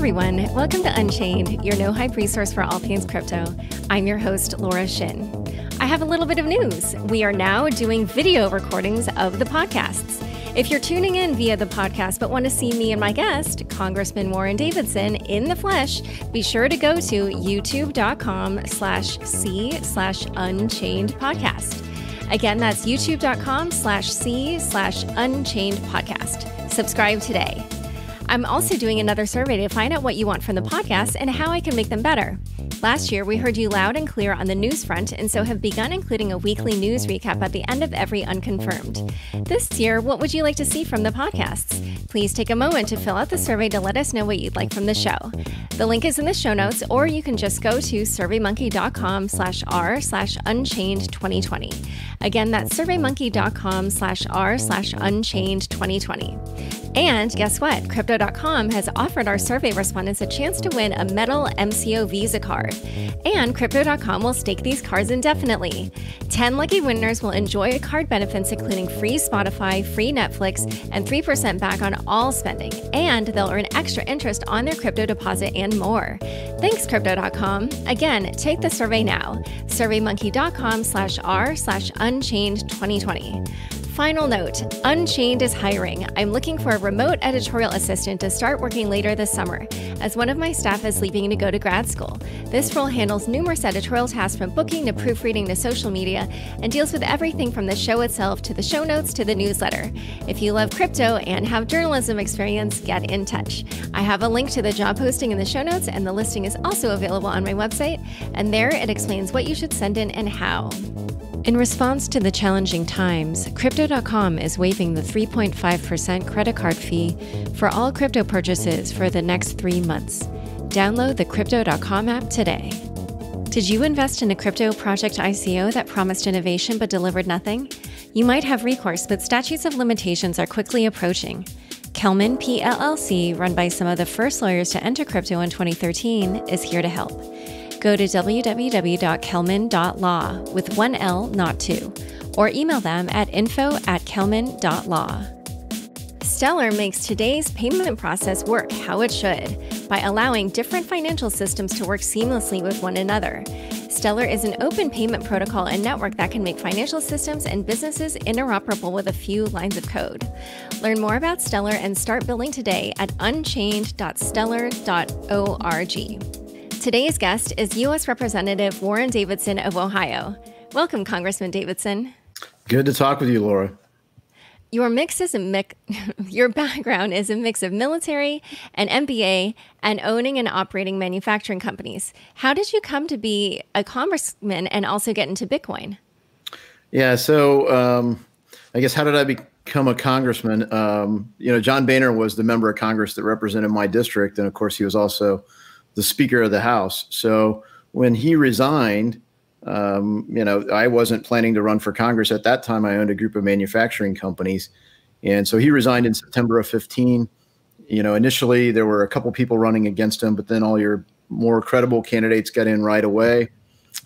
everyone. Welcome to Unchained, your no-hype resource for all things crypto. I'm your host, Laura Shin. I have a little bit of news. We are now doing video recordings of the podcasts. If you're tuning in via the podcast but want to see me and my guest, Congressman Warren Davidson, in the flesh, be sure to go to youtube.com/c/unchained podcast. Again, that's youtube.com/c/unchained podcast. Subscribe today. I'm also doing another survey to find out what you want from the podcast and how I can make them better. Last year, we heard you loud and clear on the news front, and so have begun including a weekly news recap at the end of every Unconfirmed. This year, what would you like to see from the podcasts? Please take a moment to fill out the survey to let us know what you'd like from the show. The link is in the show notes, or you can just go to surveymonkey.com/r/unchained2020. Again, that's surveymonkey.com/r/unchained2020. And guess what? Crypto.com has offered our survey respondents a chance to win a metal MCO Visa card. And Crypto.com will stake these cards indefinitely. 10 lucky winners will enjoy card benefits including free Spotify, free Netflix, and 3% back on all spending. And they'll earn extra interest on their crypto deposit and more. Thanks, Crypto.com. Again, take the survey now. surveymonkey.com/r/unchained2020. Final note, Unchained is hiring. I'm looking for a remote editorial assistant to start working later this summer, as one of my staff is leaving to go to grad school. This role handles numerous editorial tasks from booking to proofreading to social media and deals with everything from the show itself to the show notes to the newsletter. If you love crypto and have journalism experience, get in touch. I have a link to the job posting in the show notes, and the listing is also available on my website, and there it explains what you should send in and how. In response to the challenging times, Crypto.com is waiving the 3.5% credit card fee for all crypto purchases for the next 3 months. Download the Crypto.com app today. Did you invest in a crypto project ICO that promised innovation but delivered nothing? You might have recourse, but statutes of limitations are quickly approaching. Kelman PLLC, run by some of the first lawyers to enter crypto in 2013, is here to help. Go to www.kelman.law with one L, not two, or email them at info@kelman.law. Stellar makes today's payment process work how it should by allowing different financial systems to work seamlessly with one another. Stellar is an open payment protocol and network that can make financial systems and businesses interoperable with a few lines of code. Learn more about Stellar and start building today at unchained.stellar.org. Today's guest is U.S. Representative Warren Davidson of Ohio. Welcome, Congressman Davidson. Good to talk with you, Laura. Your background is a mix of military, an MBA, and owning and operating manufacturing companies. How did you come to be a congressman and also get into Bitcoin? Yeah, so I guess how did I become a congressman? John Boehner was the member of Congress that represented my district, and of course, he was also the Speaker of the House. So when he resigned, I wasn't planning to run for Congress at that time. I owned a group of manufacturing companies. And so he resigned in September of 15. Initially there were a couple people running against him, but then all your more credible candidates got in right away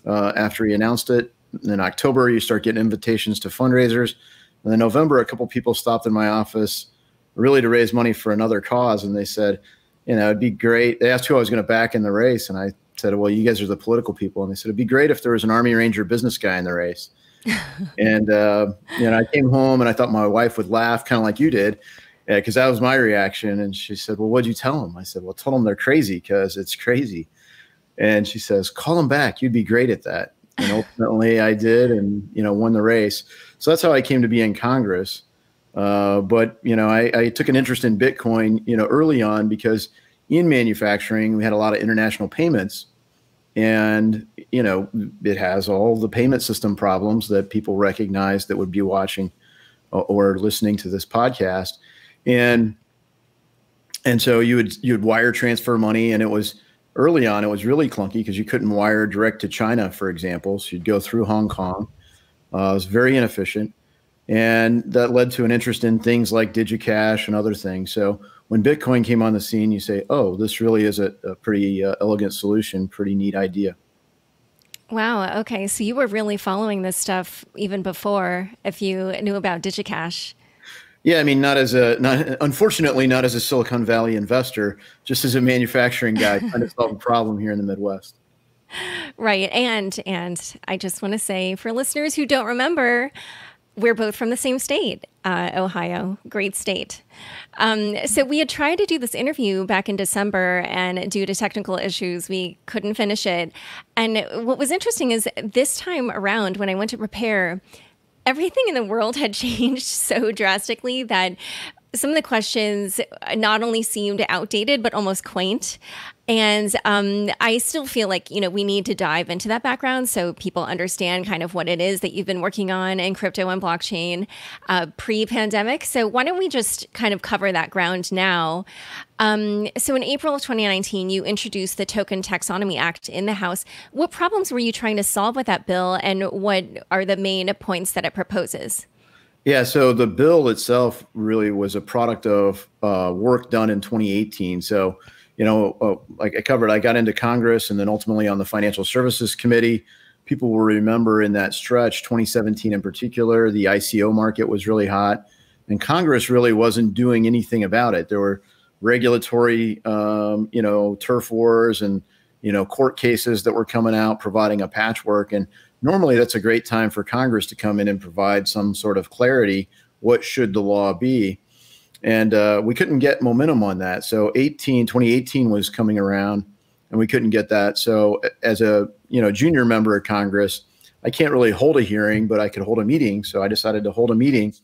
after he announced it. And in October, you start getting invitations to fundraisers. And then November, a couple people stopped in my office really to raise money for another cause. And they said, it'd be great. They asked who I was going to back in the race. And I said, well, you guys are the political people. And they said, it'd be great if there was an Army Ranger business guy in the race. And, I came home and I thought my wife would laugh kind of like you did, because that was my reaction. And she said, well, what'd you tell them? I said, well, tell them they're crazy because it's crazy. And she says, call them back. You'd be great at that. And ultimately I did and, won the race. So that's how I came to be in Congress. But I took an interest in Bitcoin, early on because in manufacturing, we had a lot of international payments and, it has all the payment system problems that people recognize that would be watching or listening to this podcast. And so you would wire transfer money, and it was early on, it was really clunky because you couldn't wire direct to China, for example. So you'd go through Hong Kong. It was very inefficient. And that led to an interest in things like DigiCash and other things. So when Bitcoin came on the scene, you say, oh, this really is a pretty elegant solution, pretty neat idea. Wow. Okay. So you were really following this stuff even before, if you knew about DigiCash. Yeah, I mean, unfortunately, not as a Silicon Valley investor, just as a manufacturing guy trying to solve a problem here in the Midwest. Right. And I just want to say for listeners who don't remember, we're both from the same state, Ohio, great state. So we had tried to do this interview back in December, and due to technical issues, we couldn't finish it. And what was interesting is this time around, when I went to prepare, everything in the world had changed so drastically that some of the questions not only seemed outdated, but almost quaint. And I still feel like, we need to dive into that background so people understand kind of what it is that you've been working on in crypto and blockchain pre-pandemic. So why don't we just kind of cover that ground now? So in April of 2019, you introduced the Token Taxonomy Act in the House. What problems were you trying to solve with that bill, and what are the main points that it proposes? Yeah, so the bill itself really was a product of work done in 2018. So, like I covered, I got into Congress and then ultimately on the Financial Services Committee. People will remember in that stretch, 2017 in particular, the ICO market was really hot, and Congress really wasn't doing anything about it. There were regulatory, turf wars and, court cases that were coming out, providing a patchwork. And normally that's a great time for Congress to come in and provide some sort of clarity. What should the law be? And we couldn't get momentum on that. So 2018 was coming around and we couldn't get that. So as a junior member of Congress, I can't really hold a hearing, but I could hold a meeting. So I decided to hold a meeting.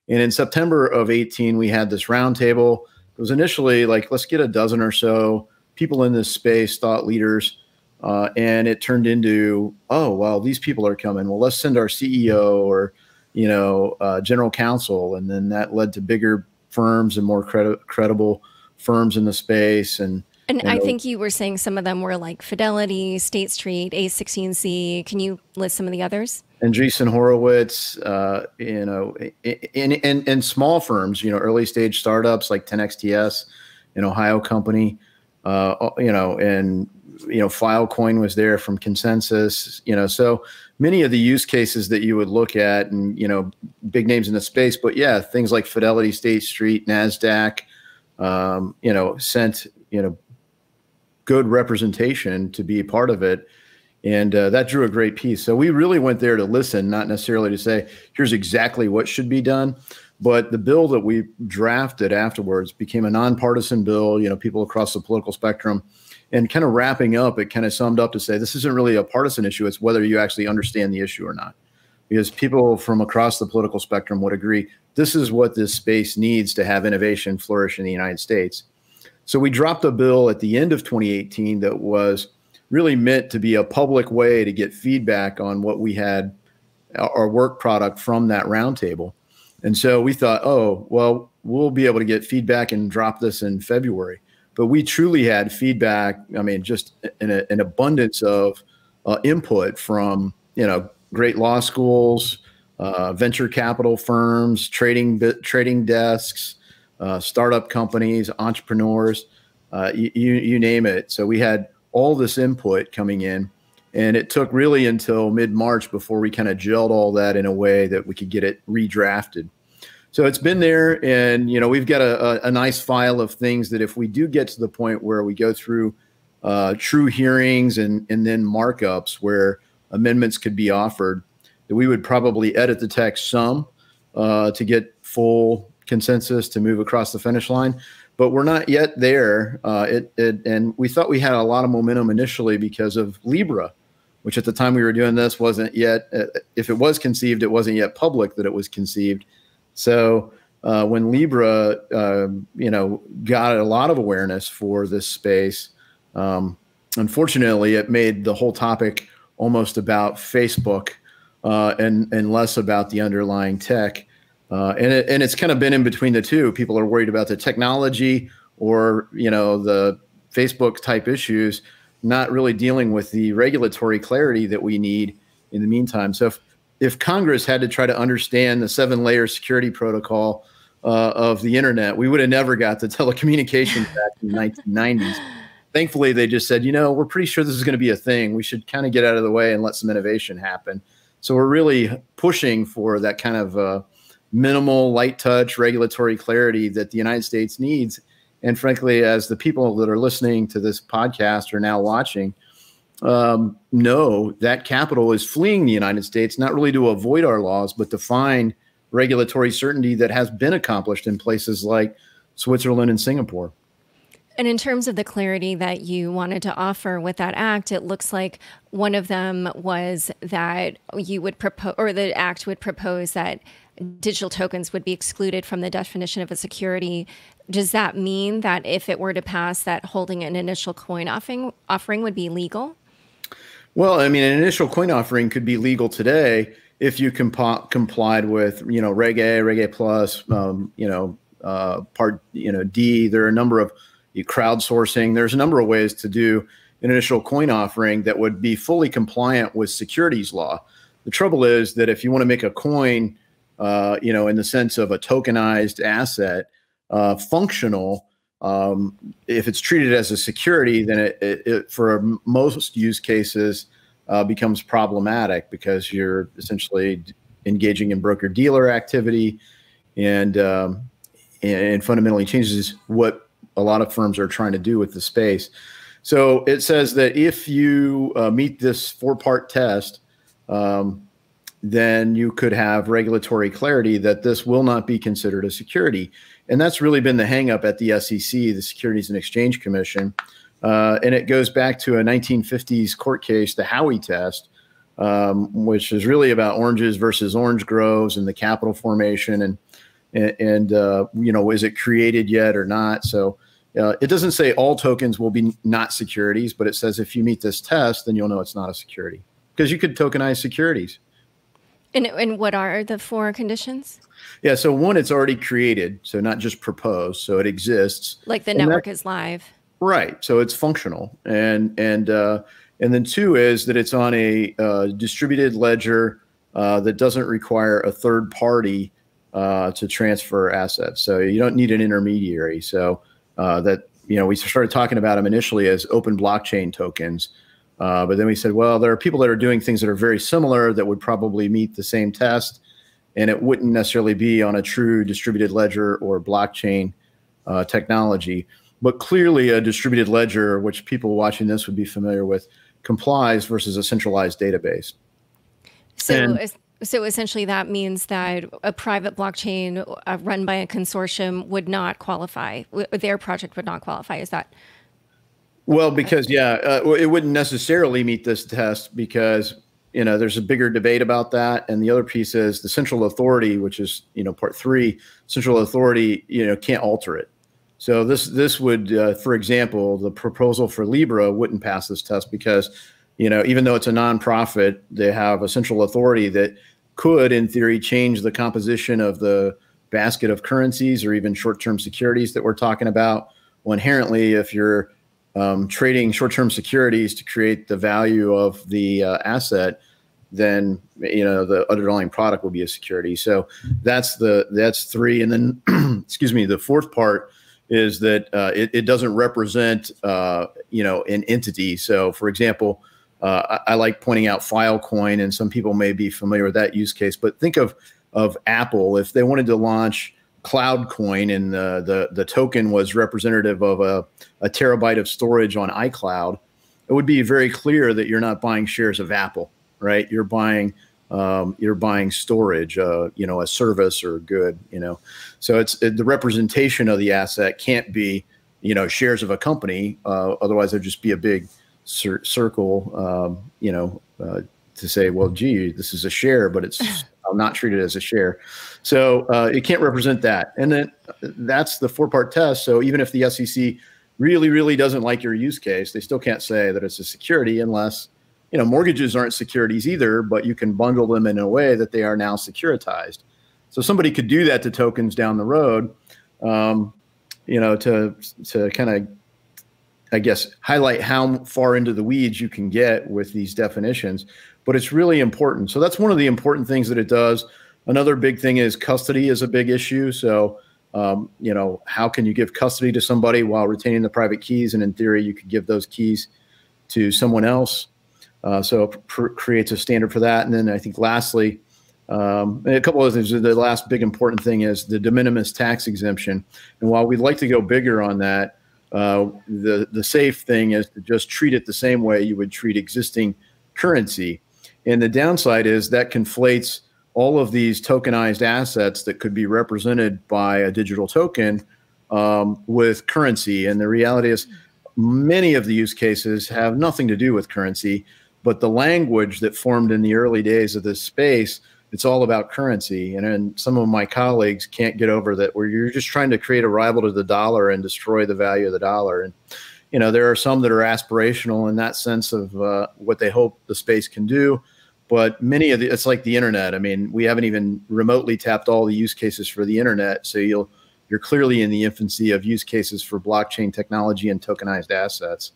And in September of 18, we had this roundtable. It was initially like, let's get a dozen or so people in this space, thought leaders. And it turned into, oh, well, these people are coming. Well, let's send our CEO or, general counsel. And then that led to bigger firms and more credible firms in the space. And I think you were saying some of them were like Fidelity, State Street, A16Z. Can you list some of the others? Andreessen Horowitz, and small firms, early stage startups like 10XTS, an Ohio company, and Filecoin was there from Consensus, so many of the use cases that you would look at and, big names in the space, but yeah, things like Fidelity, State Street, NASDAQ, sent, good representation to be a part of it. And that drew a great piece. So we really went there to listen, not necessarily to say, here's exactly what should be done. But the bill that we drafted afterwards became a nonpartisan bill, people across the political spectrum. And kind of wrapping up, it kind of summed up to say, this isn't really a partisan issue. It's whether you actually understand the issue or not. Because people from across the political spectrum would agree, this is what this space needs to have innovation flourish in the United States. So we dropped a bill at the end of 2018 that was really meant to be a public way to get feedback on what we had, our work product from that roundtable. And so we thought, oh, well, we'll be able to get feedback and drop this in February. But we truly had feedback, just an abundance of input from, great law schools, venture capital firms, trading desks, startup companies, entrepreneurs, you name it. So we had all this input coming in, and it took really until mid-March before we kind of gelled all that in a way that we could get it redrafted. So it's been there, and we've got a nice file of things that if we do get to the point where we go through true hearings and then markups where amendments could be offered, that we would probably edit the text some to get full consensus to move across the finish line. But we're not yet there. And we thought we had a lot of momentum initially because of Libra, which at the time we were doing this wasn't yet, if it was conceived, it wasn't yet public that it was conceived. So when Libra, got a lot of awareness for this space, unfortunately, it made the whole topic almost about Facebook and less about the underlying tech. And it's kind of been in between the two. People are worried about the technology or, the Facebook type issues, not really dealing with the regulatory clarity that we need in the meantime. So if Congress had to try to understand the 7-layer security protocol of the internet, we would have never got the telecommunications back in the 1990s. Thankfully, they just said, we're pretty sure this is going to be a thing. We should kind of get out of the way and let some innovation happen. So we're really pushing for that kind of minimal, light touch regulatory clarity that the United States needs. And frankly, as the people that are listening to this podcast are now watching, know that capital is fleeing the United States, not really to avoid our laws, but to find regulatory certainty that has been accomplished in places like Switzerland and Singapore. And in terms of the clarity that you wanted to offer with that act, it looks like one of them was that you would propose, or the act would propose, that digital tokens would be excluded from the definition of a security. Does that mean that if it were to pass, that holding an initial coin offering would be legal? Well, I mean, an initial coin offering could be legal today if you complied with, Reg A, Reg A plus, Part, D. There are a number of crowdsourcing. There's a number of ways to do an initial coin offering that would be fully compliant with securities law. The trouble is that if you want to make a coin, in the sense of a tokenized asset, functional, if it's treated as a security, then it for most use cases becomes problematic, because you're essentially engaging in broker-dealer activity, and fundamentally changes what a lot of firms are trying to do with the space. So it says that if you meet this 4-part test, then you could have regulatory clarity that this will not be considered a security. And that's really been the hang up at the SEC, the Securities and Exchange Commission. And it goes back to a 1950s court case, the Howey test, which is really about oranges versus orange groves and the capital formation and is it created yet or not? So it doesn't say all tokens will be not securities, but it says if you meet this test, then you'll know it's not a security, because you could tokenize securities. And what are the 4 conditions? Yeah, so 1, it's already created, so not just proposed, so it exists. Like the network is live. Right, so it's functional, and then 2 is that it's on a distributed ledger that doesn't require a third party to transfer assets. So you don't need an intermediary. So we started talking about them initially as open blockchain tokens. But then we said, well, there are people that are doing things that are very similar that would probably meet the same test, and it wouldn't necessarily be on a true distributed ledger or blockchain technology. But clearly a distributed ledger, which people watching this would be familiar with, complies versus a centralized database. So essentially that means that a private blockchain run by a consortium would not qualify. Their project would not qualify. Is that? Well, because, it wouldn't necessarily meet this test, because, there's a bigger debate about that. And the other piece is the central authority, which is, part 3, central authority, can't alter it. So this would, for example, the proposal for Libra wouldn't pass this test because, even though it's a nonprofit, they have a central authority that could, in theory, change the composition of the basket of currencies or even short-term securities that we're talking about. Well, inherently, if you're trading short-term securities to create the value of the asset, then the underlying product will be a security. So that's 3, and then excuse me, the 4th part is that it doesn't represent an entity. So, for example, I like pointing out Filecoin, and some people may be familiar with that use case. But think of Apple. If they wanted to launch CloudCoin and the token was representative of a terabyte of storage on iCloud, it would be very clear that you're not buying shares of Apple, right? You're buying storage, a service or a good, So the representation of the asset can't be, shares of a company. Otherwise, there'd just be a big circle, to say, well, gee, this is a share, but it's not treated as a share. So it can't represent that. And then that's the 4-part test. So even if the SEC really, really doesn't like your use case, they still can't say that it's a security unless, mortgages aren't securities either, but you can bundle them in a way that they are now securitized. So somebody could do that to tokens down the road, to kind of, I guess, highlight how far into the weeds you can get with these definitions, but it's really important. So that's one of the important things that it does. Another big thing is custody is a big issue. So, how can you give custody to somebody while retaining the private keys? And in theory, you could give those keys to someone else. So it creates a standard for that. And then I think lastly, And a couple of things. The last big important thing is the de minimis tax exemption. And while we'd like to go bigger on that, the safe thing is to just treat it the same way you would treat existing currency. And the downside is that conflates all of these tokenized assets that could be represented by a digital token with currency. And the reality is many of the use cases have nothing to do with currency, but the language that formed in the early days of this space, it's all about currency. And then some of my colleagues can't get over that, where you're just trying to create a rival to the dollar and destroy the value of the dollar. And, you know, there are some that are aspirational in that sense of what they hope the space can do. But many of the, it's like the internet. I mean, we haven't even remotely tapped all the use cases for the internet. So you're clearly in the infancy of use cases for blockchain technology and tokenized assets.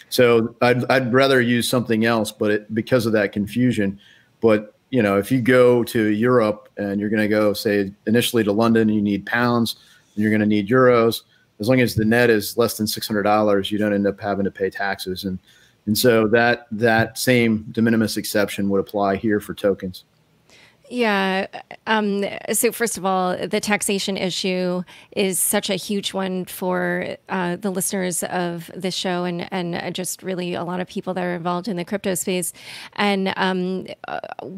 So I'd rather use something else, but because of that confusion. But, you know, if you go to Europe and you're going to go, say, initially to London, you need pounds, and you're going to need euros. As long as the net is less than $600, you don't end up having to pay taxes. And so that same de minimis exception would apply here for tokens. Yeah. So first of all, the taxation issue is such a huge one for the listeners of this show and just really a lot of people that are involved in the crypto space. And,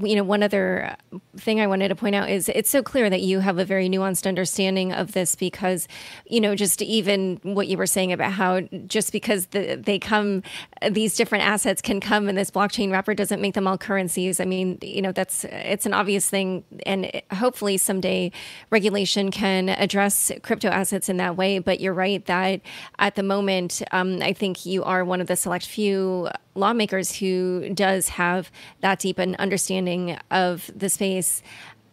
you know, one other thing I wanted to point out is it's so clear that you have a very nuanced understanding of this because, you know, just even what you were saying about how just because these different assets can come in this blockchain wrapper doesn't make them all currencies. I mean, you know, it's an obvious thing, and hopefully someday regulation can address crypto assets in that way. But you're right that at the moment, I think you are one of the select few lawmakers who does have that deep an understanding of the space.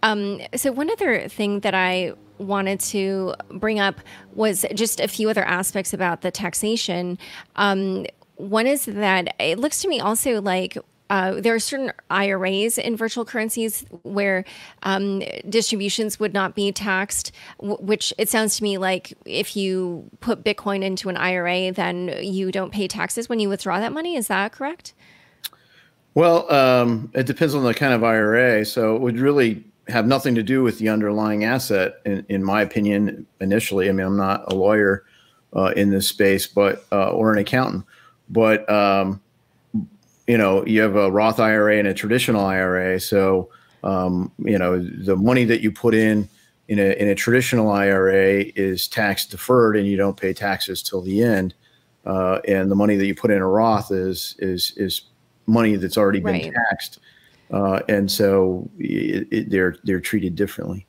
So one other thing that I wanted to bring up was just a few other aspects about the taxation. One is that it looks to me also like there are certain IRAs in virtual currencies where distributions would not be taxed, which it sounds to me like if you put Bitcoin into an IRA, then you don't pay taxes when you withdraw that money. Is that correct? Well, it depends on the kind of IRA. So it would really have nothing to do with the underlying asset, in my opinion, initially. I mean, I'm not a lawyer in this space, but or an accountant. But you know, you have a Roth IRA and a traditional IRA. So, you know, the money that you put in a traditional IRA is tax deferred, and you don't pay taxes till the end. And the money that you put in a Roth is money that's already been taxed, and so they're treated differently.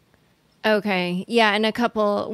Okay. Yeah. And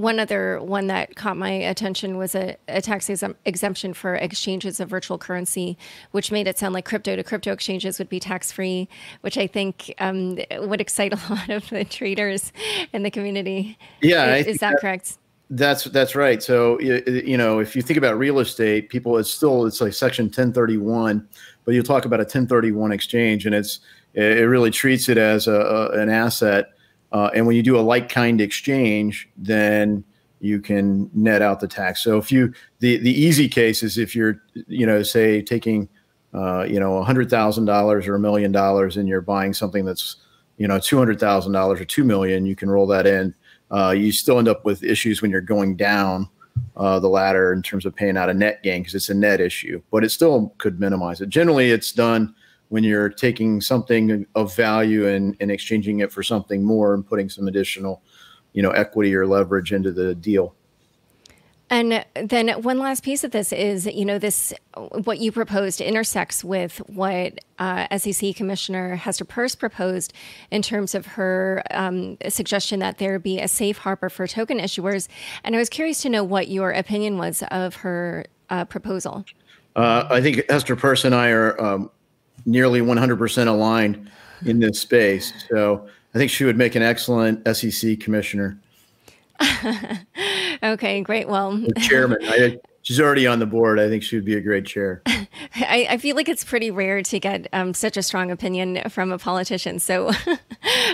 one other one that caught my attention was a tax exemption for exchanges of virtual currency, which made it sound like crypto to crypto exchanges would be tax free, which I think would excite a lot of the traders in the community. Yeah. Is that correct? That's right. So, you know, if you think about real estate, people, it's like Section 1031, but you'll talk about a 1031 exchange, and it really treats it as an asset. And when you do a like-kind exchange, then you can net out the tax. So if the easy case is if you're, you know, say taking, you know, $100,000 or $1 million and you're buying something that's, you know, $200,000 or $2 million, you can roll that in. You still end up with issues when you're going down the ladder in terms of paying out a net gain because it's a net issue, but it still could minimize it. Generally, it's done when you're taking something of value and exchanging it for something more and putting some additional, you know, equity or leverage into the deal. And then one last piece of this is, you know, what you proposed intersects with what SEC Commissioner Hester Peirce proposed in terms of her suggestion that there be a safe harbor for token issuers. And I was curious to know what your opinion was of her proposal. I think Hester Peirce and I are nearly 100% aligned in this space. So I think she would make an excellent SEC commissioner. Okay, great. Well, chairman. She's already on the board. I think she would be a great chair. I feel like it's pretty rare to get such a strong opinion from a politician. So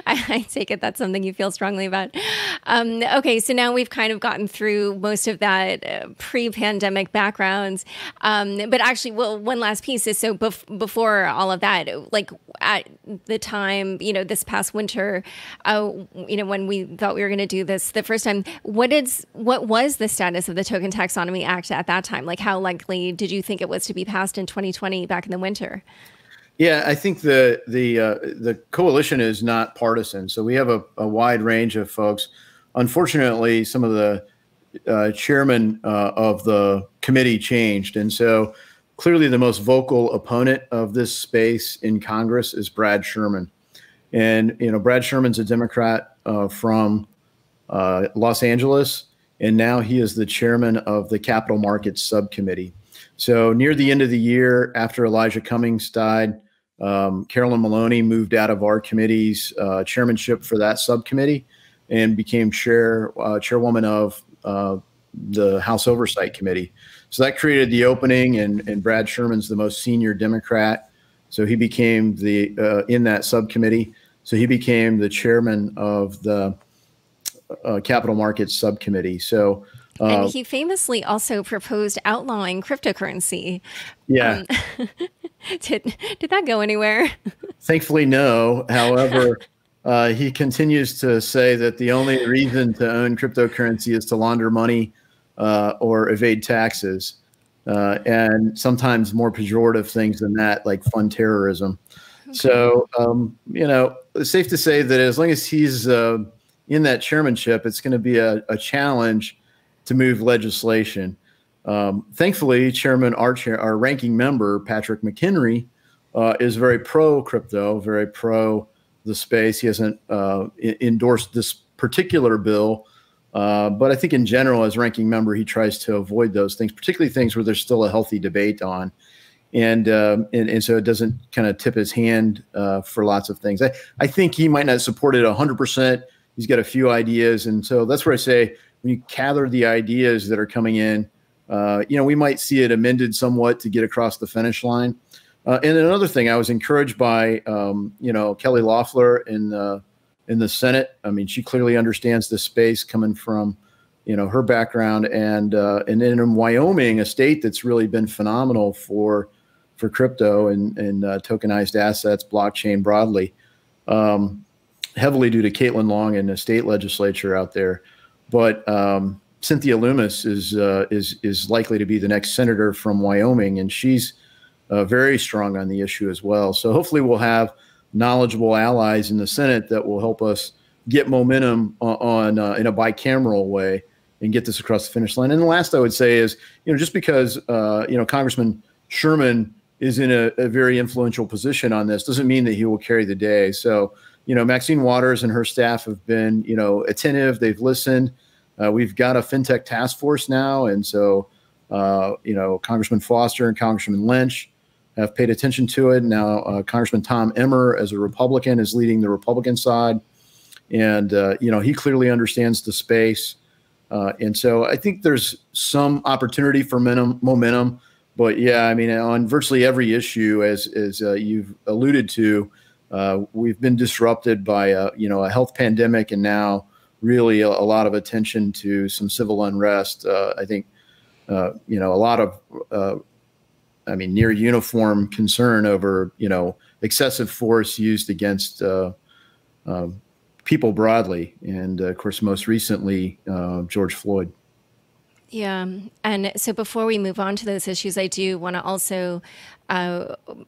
I take it that's something you feel strongly about. Okay, so now we've kind of gotten through most of that pre-pandemic backgrounds. But actually, well, one last piece is so before all of that, like at the time, this past winter, when we thought we were going to do this the first time, what was the status of the Token Taxonomy Act at that time? Like, how likely did you think it was to be passed in 2020 back in the winter? Yeah, I think the coalition is not partisan. So we have a wide range of folks. Unfortunately, some of the chairmen of the committee changed. And so clearly the most vocal opponent of this space in Congress is Brad Sherman. And, Brad Sherman's a Democrat from Los Angeles, and now he is the chairman of the Capital Markets Subcommittee. So near the end of the year, after Elijah Cummings died, Carolyn Maloney moved out of our committee's chairmanship for that subcommittee and became chairwoman of the House Oversight Committee. So that created the opening, and Brad Sherman's the most senior Democrat. So he became in that subcommittee. So he became the chairman of the Capital Markets Subcommittee. So, and he famously also proposed outlawing cryptocurrency. Yeah. Did that go anywhere? Thankfully, no. However, he continues to say that the only reason to own cryptocurrency is to launder money or evade taxes, and sometimes more pejorative things than that, like fund terrorism. Okay. So, it's safe to say that as long as he's in that chairmanship, it's going to be a challenge to move legislation. Thankfully, our ranking member, Patrick McHenry, is very pro crypto, very pro the space. He hasn't endorsed this particular bill, but I think in general, as ranking member, he tries to avoid those things, particularly things where there's still a healthy debate on. And so it doesn't kind of tip his hand for lots of things. I think he might not support it 100%. He's got a few ideas. And so that's where I say, when you gather the ideas that are coming in, we might see it amended somewhat to get across the finish line. And another thing, I was encouraged by, Kelly Loeffler in the Senate. I mean, she clearly understands the space coming from, her background, and then in Wyoming, a state that's really been phenomenal for crypto and tokenized assets, blockchain broadly, heavily due to Caitlin Long and the state legislature out there. But Cynthia Loomis is likely to be the next senator from Wyoming, and she's very strong on the issue as well. So hopefully we'll have knowledgeable allies in the Senate that will help us get momentum on in a bicameral way and get this across the finish line. And the last I would say is, just because Congressman Sherman is in a very influential position on this doesn't mean that he will carry the day. So, Maxine Waters and her staff have been, attentive. They've listened. We've got a fintech task force now. And so, Congressman Foster and Congressman Lynch have paid attention to it. Now, Congressman Tom Emmer, as a Republican, is leading the Republican side. And, he clearly understands the space. And so I think there's some opportunity for momentum. But, yeah, I mean, on virtually every issue, as you've alluded to, we've been disrupted by, a health pandemic, and now really a lot of attention to some civil unrest. I think, a lot of, near uniform concern over, excessive force used against people broadly. And, of course, most recently, George Floyd. Yeah. And so before we move on to those issues, I do want to also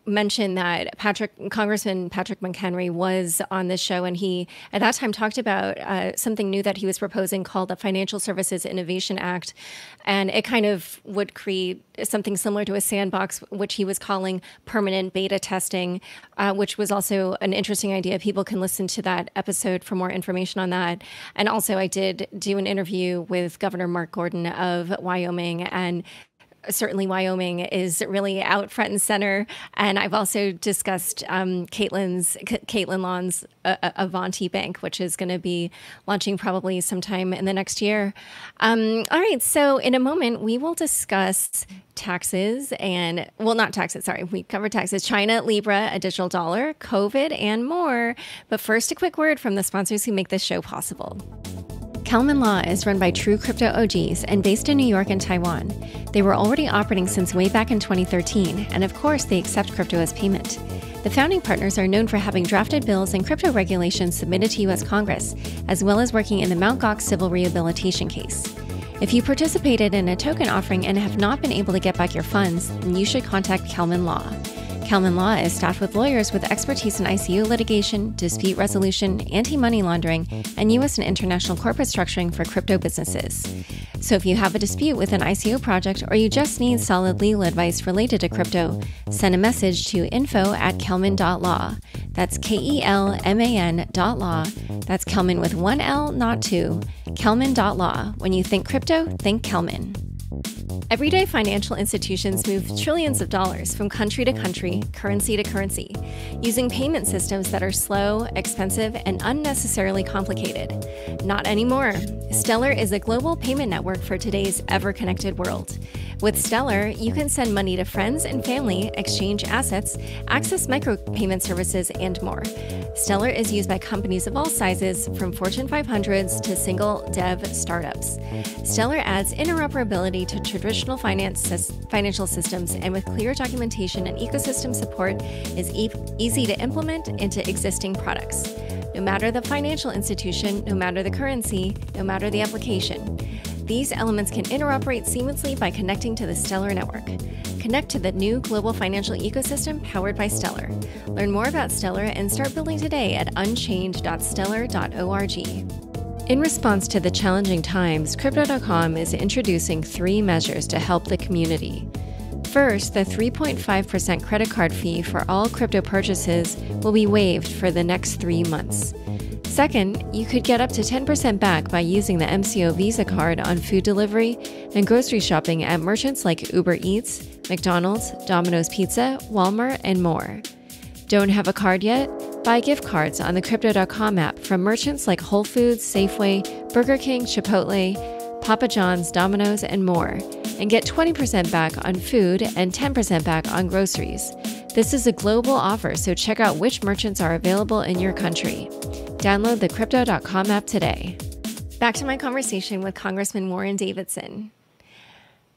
mention that Congressman Patrick McHenry was on this show, and he at that time talked about something new that he was proposing called the Financial Services Innovation Act. And it kind of would create something similar to a sandbox, which he was calling permanent beta testing, which was also an interesting idea. People can listen to that episode for more information on that. And also I did do an interview with Governor Mark Gordon of Wyoming, and certainly Wyoming is really out front and center. And I've also discussed Caitlin Lon's Avanti Bank, which is going to be launching probably sometime in the next year. All right. So in a moment, we will discuss taxes and, well, not taxes, sorry. We covered taxes, China, Libra, a digital dollar, COVID, and more. But first, a quick word from the sponsors who make this show possible. Kelman Law is run by true crypto OGs and based in New York and Taiwan. They were already operating since way back in 2013, and of course, they accept crypto as payment. The founding partners are known for having drafted bills and crypto regulations submitted to U.S. Congress, as well as working in the Mt. Gox civil rehabilitation case. If you participated in a token offering and have not been able to get back your funds, then you should contact Kelman Law. Kelman Law is staffed with lawyers with expertise in ICO litigation, dispute resolution, anti-money laundering, and U.S. and international corporate structuring for crypto businesses. So if you have a dispute with an ICO project or you just need solid legal advice related to crypto, send a message to info@kelman.law. That's KELMAN.law. That's Kelman with one L, not two. Kelman.law. When you think crypto, think Kelman. Everyday financial institutions move trillions of dollars from country to country, currency to currency, using payment systems that are slow, expensive, and unnecessarily complicated. Not anymore. Stellar is a global payment network for today's ever-connected world. With Stellar, you can send money to friends and family, exchange assets, access micropayment services, and more. Stellar is used by companies of all sizes, from Fortune 500s to single dev startups. Stellar adds interoperability to traditional financial systems, and with clear documentation and ecosystem support, is easy to implement into existing products. No matter the financial institution, no matter the currency, no matter the application, these elements can interoperate seamlessly by connecting to the Stellar network. Connect to the new global financial ecosystem powered by Stellar. Learn more about Stellar and start building today at unchained.stellar.org. In response to the challenging times, Crypto.com is introducing 3 measures to help the community. First, the 3.5% credit card fee for all crypto purchases will be waived for the next 3 months. Second, you could get up to 10% back by using the MCO Visa card on food delivery and grocery shopping at merchants like Uber Eats, McDonald's, Domino's Pizza, Walmart, and more. Don't have a card yet? Buy gift cards on the Crypto.com app from merchants like Whole Foods, Safeway, Burger King, Chipotle, Papa John's, Domino's, and more, and get 20% back on food and 10% back on groceries. This is a global offer, so check out which merchants are available in your country. Download the Crypto.com app today. Back to my conversation with Congressman Warren Davidson.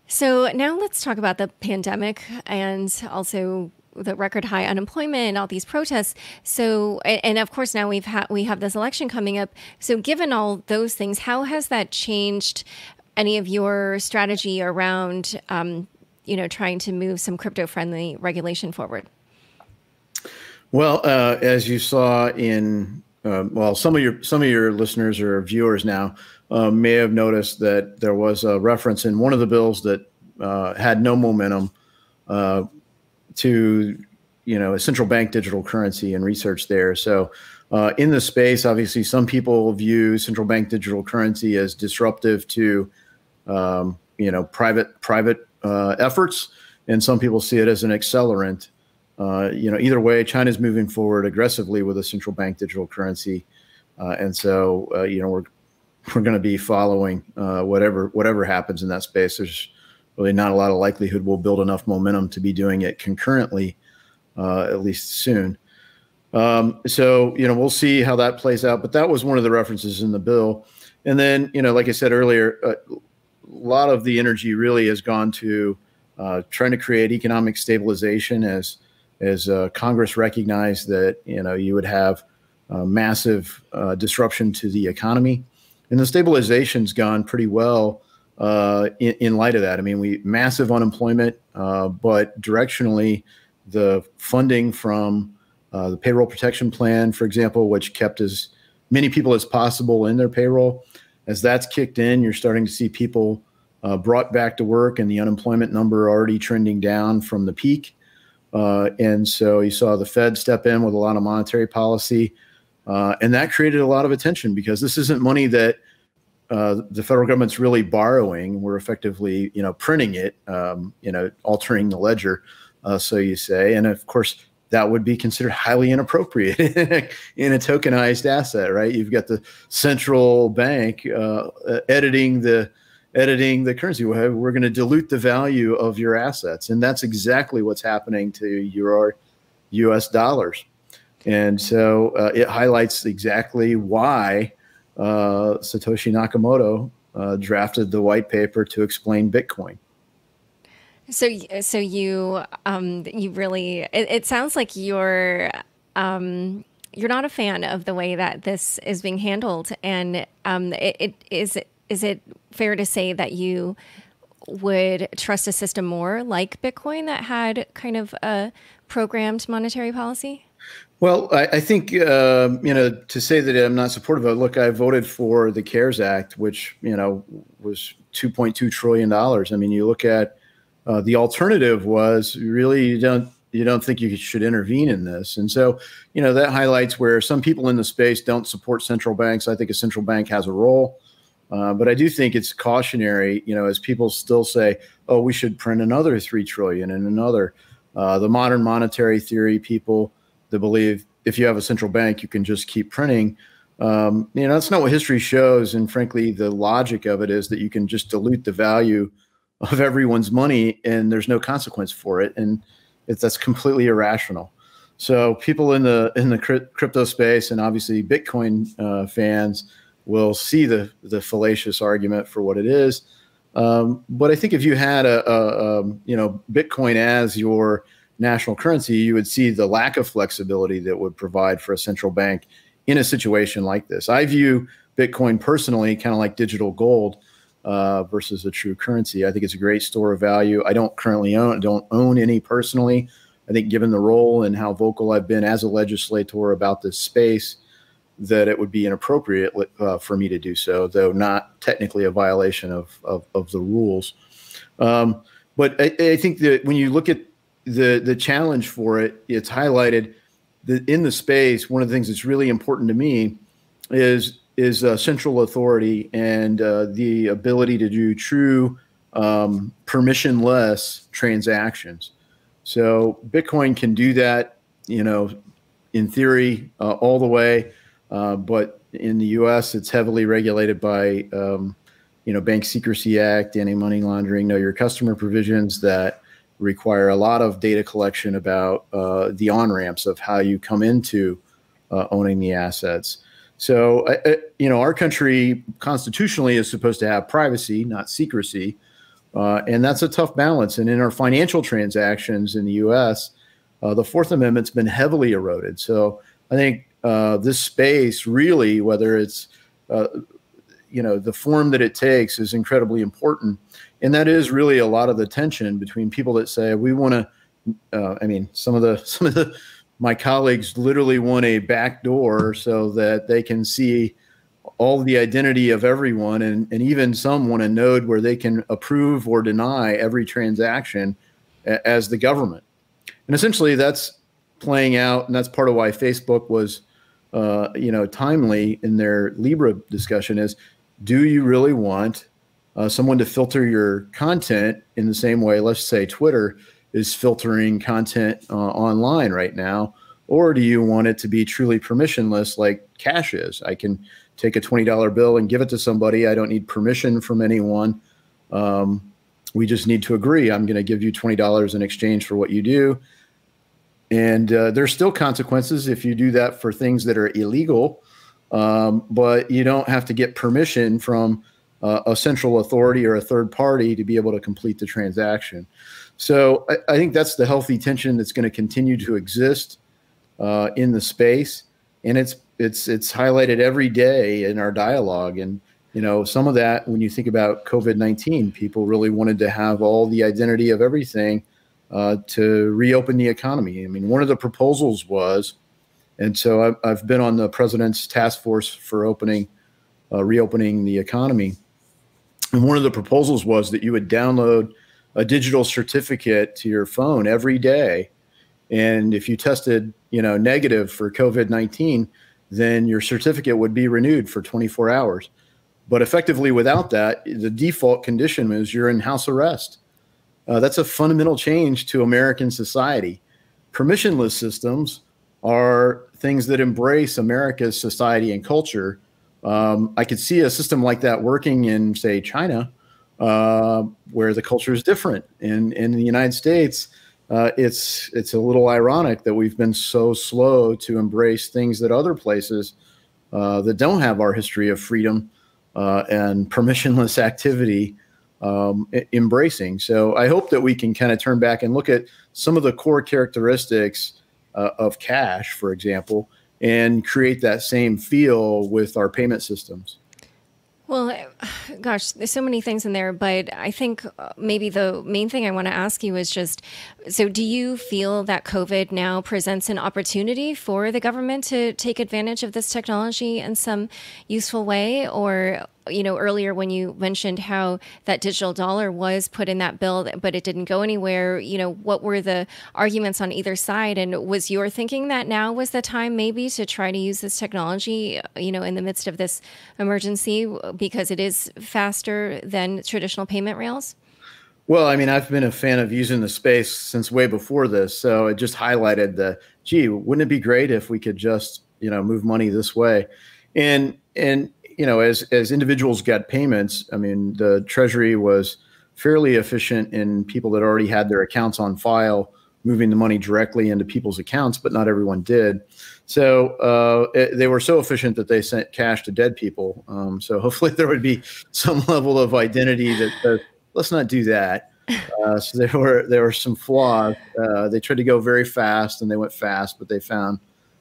So now let's talk about the pandemic and also the record high unemployment and all these protests. So, and of course now we have this election coming up. So given all those things, how has that changed any of your strategy around, trying to move some crypto-friendly regulation forward? Well, as you saw in, some of your listeners or viewers now may have noticed that there was a reference in one of the bills that had no momentum to, a central bank digital currency and research there. So in the space, obviously, some people view central bank digital currency as disruptive to, private efforts, and some people see it as an accelerant. Either way, China's moving forward aggressively with a central bank digital currency, and so we're going to be following whatever happens in that space. There's really not a lot of likelihood we'll build enough momentum to be doing it concurrently, at least soon. So we'll see how that plays out. But that was one of the references in the bill. And then like I said earlier, a lot of the energy really has gone to trying to create economic stabilization as Congress recognized that you would have massive disruption to the economy, and the stabilization's gone pretty well in light of that. I mean, we massive unemployment, but directionally, the funding from the payroll protection plan, for example, which kept as many people as possible in their payroll, as that's kicked in, you're starting to see people brought back to work, and the unemployment number already trending down from the peak. And so you saw the Fed step in with a lot of monetary policy, and that created a lot of attention because this isn't money that the federal government's really borrowing. We're effectively, printing it, altering the ledger, so you say. And of course, that would be considered highly inappropriate in a tokenized asset, right? You've got the central bank editing the currency. We're going to dilute the value of your assets, and that's exactly what's happening to your U.S. dollars. And so it highlights exactly why Satoshi Nakamoto drafted the white paper to explain Bitcoin. So you really, it sounds like you're not a fan of the way that this is being handled, and is it fair to say that you would trust a system more like Bitcoin that had kind of a programmed monetary policy? Well, I think, to say that I'm not supportive of it, look, I voted for the CARES Act, which, was $2.2 trillion. I mean, you look at the alternative was really you don't think you should intervene in this. And so, that highlights where some people in the space don't support central banks. I think a central bank has a role. But I do think it's cautionary, as people still say, oh, we should print another 3 trillion and another. The modern monetary theory people that believe if you have a central bank, you can just keep printing. That's not what history shows. And frankly, the logic of it is that you can just dilute the value of everyone's money and there's no consequence for it. And that's completely irrational. So people in the crypto space and obviously Bitcoin fans will see the fallacious argument for what it is. But I think if you had Bitcoin as your national currency, you would see the lack of flexibility that would provide for a central bank in a situation like this. I view Bitcoin personally kind of like digital gold versus a true currency. I think it's a great store of value. I don't own any personally. I think given the role and how vocal I've been as a legislator about this space, that it would be inappropriate for me to do so, though not technically a violation of the rules. But I think that when you look at the challenge for it, it's highlighted that in the space, one of the things that's really important to me is central authority and the ability to do true permissionless transactions. So Bitcoin can do that, in theory, all the way. But in the U.S., it's heavily regulated by, Bank Secrecy Act, anti-money laundering, know your customer provisions that require a lot of data collection about the on-ramps of how you come into owning the assets. So, our country constitutionally is supposed to have privacy, not secrecy. And that's a tough balance. And in our financial transactions in the U.S., the Fourth Amendment's been heavily eroded. So I think this space really, whether it's, the form that it takes is incredibly important. And that is really a lot of the tension between people that say, we want to, some of my colleagues literally want a back door so that they can see all the identity of everyone. And even some want a node where they can approve or deny every transaction as the government. And essentially that's playing out. And that's part of why Facebook was, timely in their Libra discussion is, do you really want someone to filter your content in the same way, let's say Twitter is filtering content online right now, or do you want it to be truly permissionless like cash is? I can take a $20 bill and give it to somebody. I don't need permission from anyone. We just need to agree. I'm going to give you $20 in exchange for what you do. And there's still consequences if you do that for things that are illegal, but you don't have to get permission from a central authority or a third party to be able to complete the transaction. So I think that's the healthy tension that's going to continue to exist in the space. And it's highlighted every day in our dialogue. And, some of that, when you think about COVID-19, people really wanted to have all the identity of everything to reopen the economy. I mean, one of the proposals was, and so I've been on the president's task force for reopening the economy. And one of the proposals was that you would download a digital certificate to your phone every day. And if you tested, negative for COVID-19, then your certificate would be renewed for 24 hours. But effectively, without that, the default condition is you're in house arrest. That's a fundamental change to American society. Permissionless systems are things that embrace America's society and culture. I could see a system like that working in, say, China, where the culture is different. In the United States, it's a little ironic that we've been so slow to embrace things that other places that don't have our history of freedom and permissionless activity embracing. So I hope that we can kind of turn back and look at some of the core characteristics of cash, for example, and create that same feel with our payment systems. Well, gosh, there's so many things in there, but I think maybe the main thing I want to ask you is just, so do you feel that COVID now presents an opportunity for the government to take advantage of this technology in some useful way? Or, earlier when you mentioned how that digital dollar was put in that bill, but it didn't go anywhere, what were the arguments on either side? And was your thinking that now was the time maybe to try to use this technology, in the midst of this emergency because it is faster than traditional payment rails? Well, I mean, I've been a fan of using the space since way before this. So it just highlighted gee, wouldn't it be great if we could just, move money this way? And as individuals got payments, I mean, the Treasury was fairly efficient in people that already had their accounts on file, moving the money directly into people's accounts, but not everyone did. So they were so efficient that they sent cash to dead people. So hopefully there would be some level of identity that says, let's not do that. So there were some flaws. They tried to go very fast, and they went fast, but they found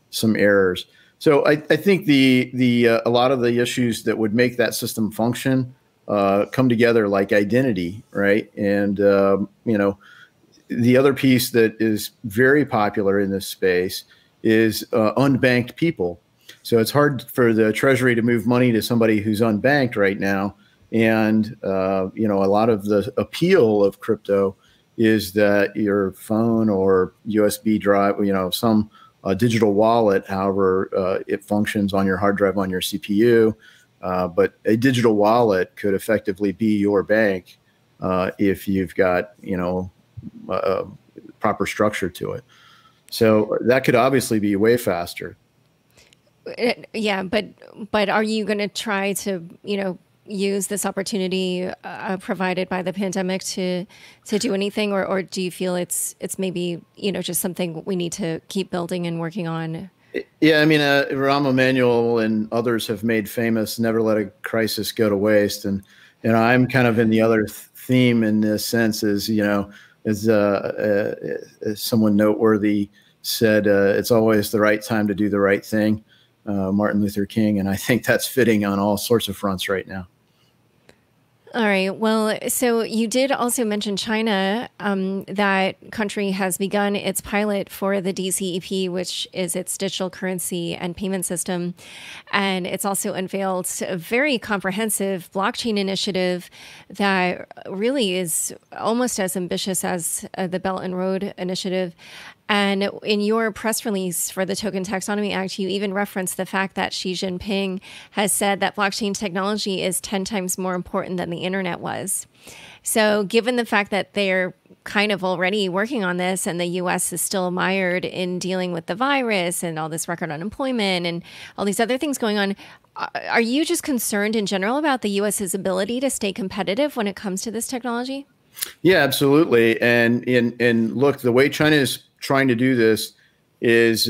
some errors. So I think a lot of the issues that would make that system function come together, like identity, right? And the other piece that is very popular in this space is unbanked people. So it's hard for the Treasury to move money to somebody who's unbanked right now. And a lot of the appeal of crypto is that your phone or USB drive, some digital wallet, however it functions on your hard drive on your CPU. But a digital wallet could effectively be your bank if you've got, proper structure to it. So that could obviously be way faster. Yeah, but are you going to try to, use this opportunity provided by the pandemic to do anything, or do you feel it's maybe just something we need to keep building and working on? Yeah, I mean, Rahm Emanuel and others have made famous "never let a crisis go to waste," and I'm kind of in the other theme in this sense. As someone noteworthy said, it's always the right time to do the right thing. Martin Luther King, and I think that's fitting on all sorts of fronts right now. All right. Well, so you did also mention China. That country has begun its pilot for the DCEP, which is its digital currency and payment system. And it's also unveiled a very comprehensive blockchain initiative that really is almost as ambitious as the Belt and Road Initiative. And in your press release for the Token Taxonomy Act, you even referenced the fact that Xi Jinping has said that blockchain technology is 10 times more important than the internet was. So given the fact that they're kind of already working on this and the U.S. is still mired in dealing with the virus and all this record unemployment and all these other things going on, are you just concerned in general about the U.S.'s ability to stay competitive when it comes to this technology? Yeah, absolutely. And look, the way China is trying to do this is,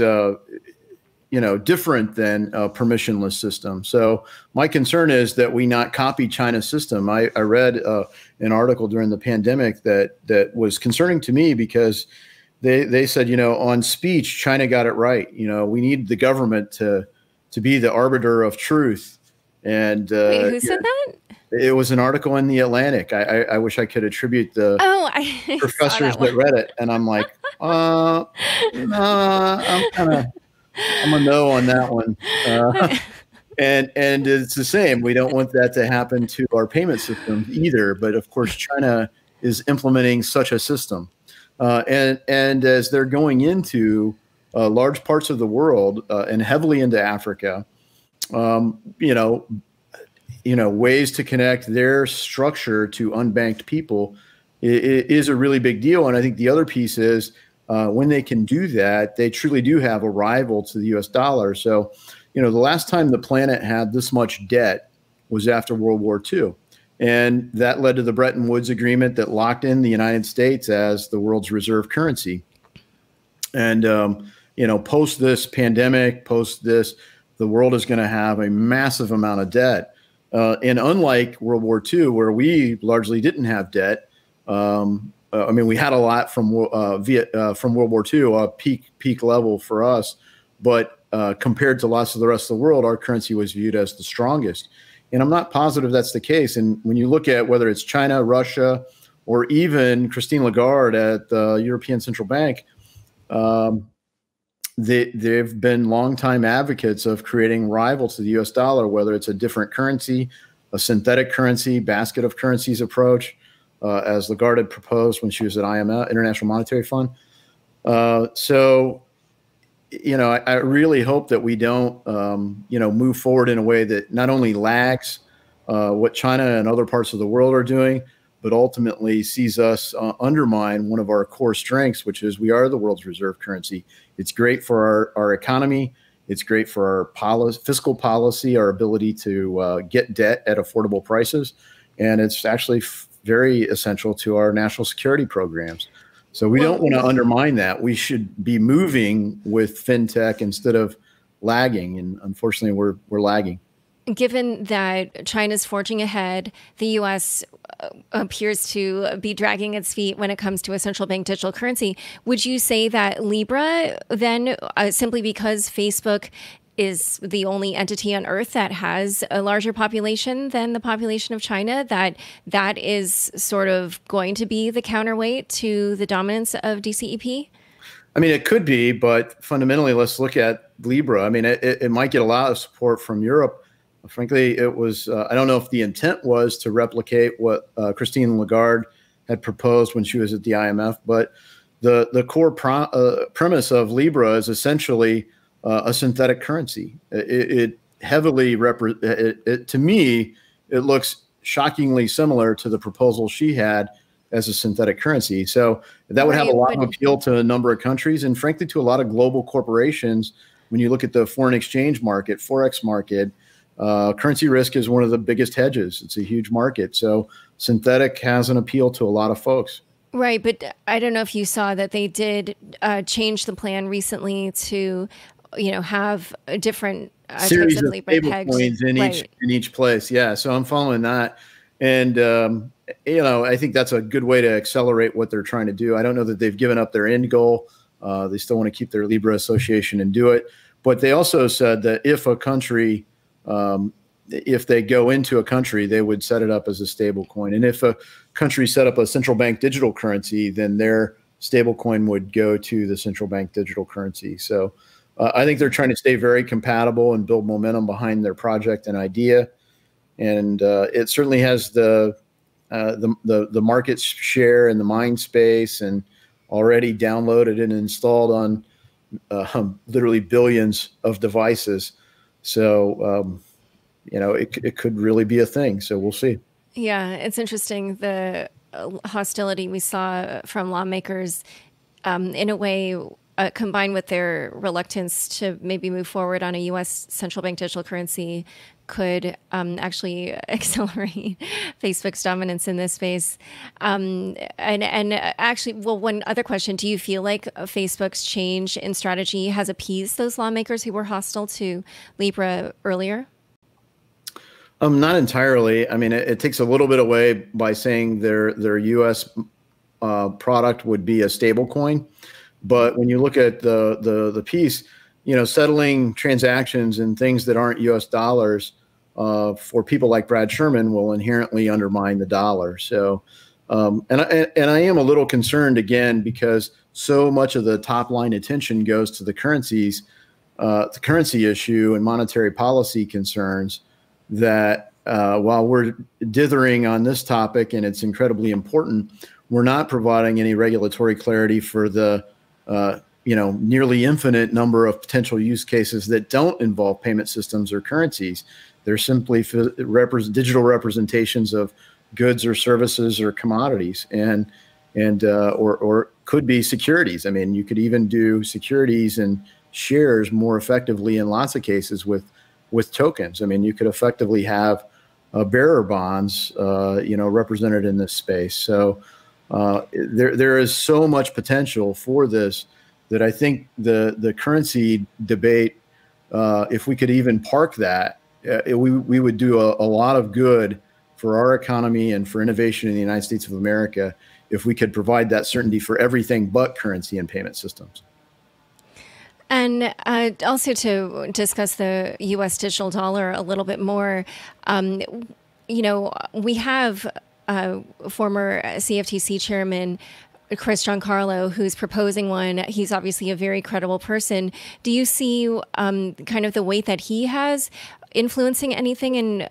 different than a permissionless system. So my concern is that we not copy China's system. I read an article during the pandemic that was concerning to me because they said, on speech, China got it right. We need the government to be the arbiter of truth. And wait, who said that? It was an article in The Atlantic. I wish I could attribute the professors that read it. And I'm like, no, I'm a no on that one. And it's the same. We don't want that to happen to our payment system either. But of course, China is implementing such a system. And as they're going into large parts of the world and heavily into Africa, ways to connect their structure to unbanked people is a really big deal. And I think the other piece is when they can do that, they truly do have a rival to the US dollar. So, the last time the planet had this much debt was after World War II. And that led to the Bretton Woods Agreement that locked in the United States as the world's reserve currency. And, post this pandemic, post this, the world is going to have a massive amount of debt. And unlike World War II, where we largely didn't have debt, we had a lot from World War II, a peak level for us. But compared to lots of the rest of the world, our currency was viewed as the strongest. And I'm not positive that's the case. And when you look at whether it's China, Russia, or even Christine Lagarde at the European Central Bank, they've been longtime advocates of creating rivals to the US dollar, whether it's a different currency, a synthetic currency, basket of currencies approach, as Lagarde had proposed when she was at IMF, International Monetary Fund. I really hope that we don't, move forward in a way that not only lags what China and other parts of the world are doing, but ultimately sees us undermine one of our core strengths, which is we are the world's reserve currency. It's great for our economy. It's great for our fiscal policy, our ability to get debt at affordable prices. And it's actually very essential to our national security programs. So we don't want to undermine that. We should be moving with fintech instead of lagging. And unfortunately, we're lagging. Given that China's forging ahead, the U.S. appears to be dragging its feet when it comes to a central bank digital currency, would you say that Libra then, simply because Facebook is the only entity on Earth that has a larger population than the population of China, that is sort of going to be the counterweight to the dominance of DCEP? I mean, it could be, but fundamentally, let's look at Libra. I mean, it might get a lot of support from Europe. Frankly, it was, I don't know if the intent was to replicate what Christine Lagarde had proposed when she was at the IMF, but the core premise of Libra is essentially a synthetic currency. It heavily to me, it looks shockingly similar to the proposal she had as a synthetic currency. So that would have a lot of appeal to a number of countries and frankly to a lot of global corporations. When you look at the foreign exchange market, Forex market, currency risk is one of the biggest hedges. It's a huge market. So synthetic has an appeal to a lot of folks. Right. But I don't know if you saw that they did change the plan recently to have a different series of stable coins in each place. Yeah. So I'm following that. And, I think that's a good way to accelerate what they're trying to do. I don't know that they've given up their end goal. They still want to keep their Libra association and do it. But they also said that if a country, if they go into a country, they would set it up as a stable coin. And if a country set up a central bank digital currency, then their stable coin would go to the central bank digital currency. So I think they're trying to stay very compatible and build momentum behind their project and idea. And it certainly has the market share in the mind space and already downloaded and installed on literally billions of devices. So, it could really be a thing. So we'll see. Yeah, it's interesting. The hostility we saw from lawmakers in a way combined with their reluctance to maybe move forward on a U.S. central bank digital currency could actually accelerate Facebook's dominance in this space. And actually, well, one other question, do you feel like Facebook's change in strategy has appeased those lawmakers who were hostile to Libra earlier? Not entirely. I mean, it takes a little bit away by saying their U.S. Product would be a stable coin. But when you look at the piece, settling transactions and things that aren't U.S. dollars for people like Brad Sherman will inherently undermine the dollar. So, and I am a little concerned again because so much of the top line attention goes to the currencies, the currency issue and monetary policy concerns. That while we're dithering on this topic and it's incredibly important, we're not providing any regulatory clarity for the nearly infinite number of potential use cases that don't involve payment systems or currencies. They're simply digital representations of goods or services or commodities, or could be securities. I mean, you could even do securities and shares more effectively in lots of cases with tokens. I mean, you could effectively have bearer bonds, represented in this space. So there is so much potential for this that I think the currency debate, if we could even park that, we would do a lot of good for our economy and for innovation in the United States of America if we could provide that certainty for everything but currency and payment systems. And also to discuss the U.S. digital dollar a little bit more, we have former CFTC chairman Chris Giancarlo, who's proposing one. He's obviously a very credible person. Do you see kind of the weight that he has influencing anything in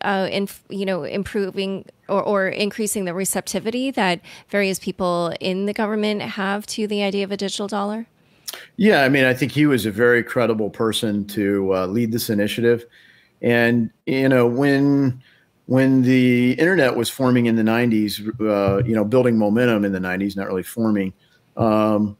improving or increasing the receptivity that various people in the government have to the idea of a digital dollar? Yeah, I mean, I think he was a very credible person to lead this initiative. And, when the internet was forming in the 90s, building momentum in the 90s, not really forming, the